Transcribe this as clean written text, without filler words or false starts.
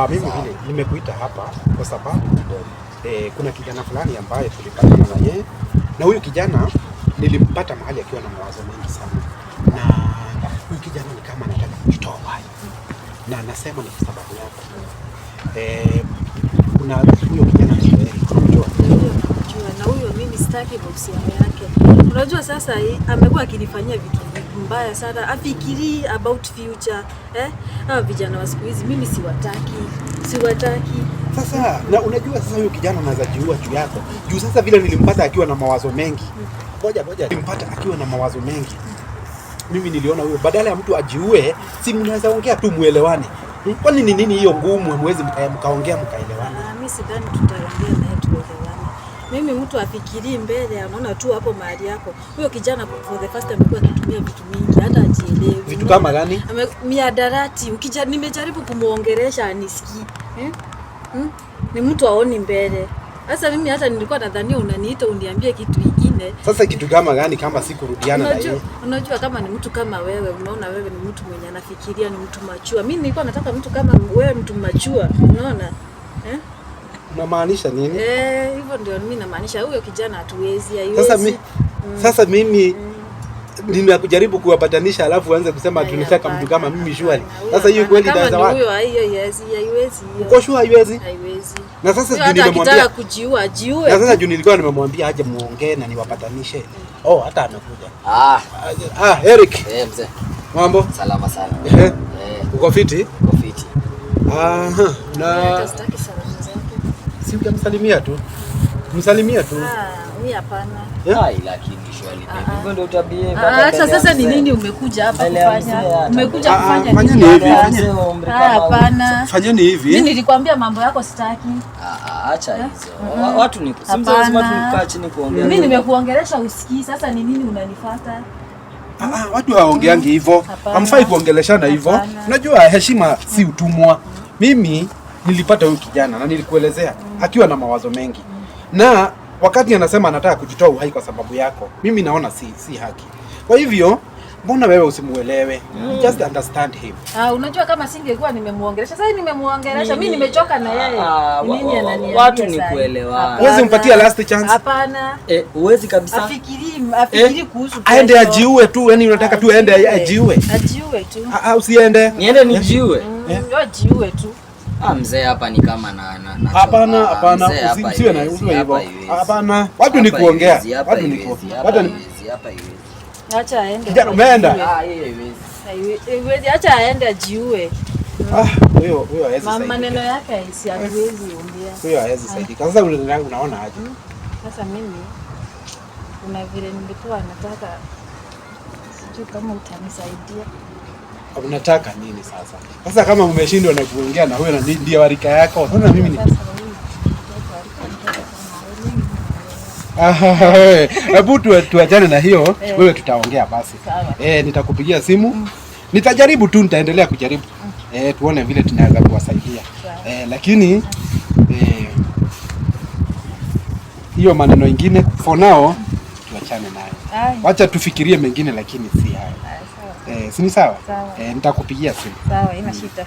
Mimi vile nimekuita hapa kwa sababu kuna kijana fulani ambaye tulipatana na yeye, na huyu kijana nilimpata mahali akiwa na mawazo mengi sana, na huyu kijana ni kama anataka kujitoa uhai, na anasema ni kwa sababu yako. Kuna huyo kijana unajua, na huyo mimi sitaki mahusiano yake. Unajua sasa amekuwa akinifanyia vitu mbaya sana, afikiri about future. Hawa vijana wa siku hizi mimi siwataki. Sasa na unajua sasa huyo kijana anaweza jiua juu yako. Juu sasa vile nilimpata akiwa na mawazo mengi. Ngoja nilimpata akiwa na mawazo mengi. Mimi niliona huyo badala ya mtu ajiue, si mnaweza ongea tu muelewane. Kwani ni nini hiyo ngumu mwezi mkaongea mkaelewana? Mimi sidhani tutaongea naye tuelewane. Mimi mtu afikiri mbele, anaona tu hapo mahali yako. Huyo kijana for the first time amekuwa akitumia vitu mingi hata ajielewi. Vitu kama gani? Miadarati. Nimejaribu kumuongelesha anisikii. Ni mtu aoni mbele. Sasa mimi hata nilikuwa nadhania unaniita uniambie kitu kingine. Sasa kitu kama gani kama sikurudiana na yeye? Unajua kama ni mtu kama wewe, unaona wewe ni mtu mwenye anafikiria, ni mtu machua. Mimi nilikuwa nataka mtu kama wewe, mtu machua, unaona? Unamaanisha nini? Hivyo ndio mimi namaanisha. Huyo kijana hatuwezi, haiwezi. Sasa mimi ninakujaribu kuwapatanisha alafu uanze kusema tunataka mtu kama mimi shwari. Sasa hiyo kweli itaanza wapi? Huyo haiwezi. Uko shwari haiwezi? Haiwezi. Na sasa juu nimemwambia kujiua, jiue. Na sasa juu nilikuwa nimemwambia aje muongee na niwapatanishe. Hata amekuja. Eric. Mzee. Mambo? Salama sana. Uko fiti? Uko fiti. Na si utamsalimia tu. Msalimia tu. Mimi hapana. Lakini shwari hivyo ndio tabia. Sasa ni nini umekuja hapa kufanya? Umekuja kufanya nini? Fanyeni hivi. Hapana. Fanyeni hivi. Mimi nilikwambia mambo yako sitaki. Acha hizo. Watu ni lazima tukaa chini kuongea. Mimi nimekuongelesha usikii, sasa ni nini unanifuata? Watu hawaongeangi hivyo. Hamfai kuongeleshana hivyo. Unajua heshima si utumwa. Mimi nilipata huyu kijana na nilikuelezea akiwa na mawazo mengi. Na wakati anasema anataka kujitoa uhai kwa sababu yako, mimi naona si haki. Kwa hivyo, mbona wewe usimuelewe? Just understand him. Unajua kama singekuwa nimemuongelesha. Sasa nimemuongelesha. Mimi nimechoka na yeye. Nini ananiambia? Watu ni kuelewana. Huwezi mpatia last chance? Hapana. Huwezi kabisa. Afikiri kuhusu aende ajiue tu, yani unataka tu aende ajiue. Ajiue tu. Usiende. Niende nijiue. Ajiue tu. Mzee hapa ni kama Hapana, usiwe na hivyo. Hapana, watu ni kuongea. Watu ni hapa hivi. Acha aende. Kijana umeenda? Haiwezi. Acha aende ajiue. Huyo hawezi saidia. Maneno yake haiwezi ongea. Huyo hawezi saidia. Sasa unaona aje? Sasa mimi kuna vile nilikuwa nataka, sijui kama utanisaidia. Unataka nini sasa? Sasa kama umeshindwa na kuongea na huyo ndiye warika yako, sasa mimi ni hebu tuachane na hiyo. Wewe tutaongea basi. Nitakupigia simu. Nitajaribu tu, nitaendelea kujaribu. Tuone vile tunaweza kuwasaidia. Lakini hiyo maneno mengine for now tuachane nayo. Wacha tufikirie mengine, lakini si hayo. Si ni sawa? Nitakupigia simu. Sawa, ina shida.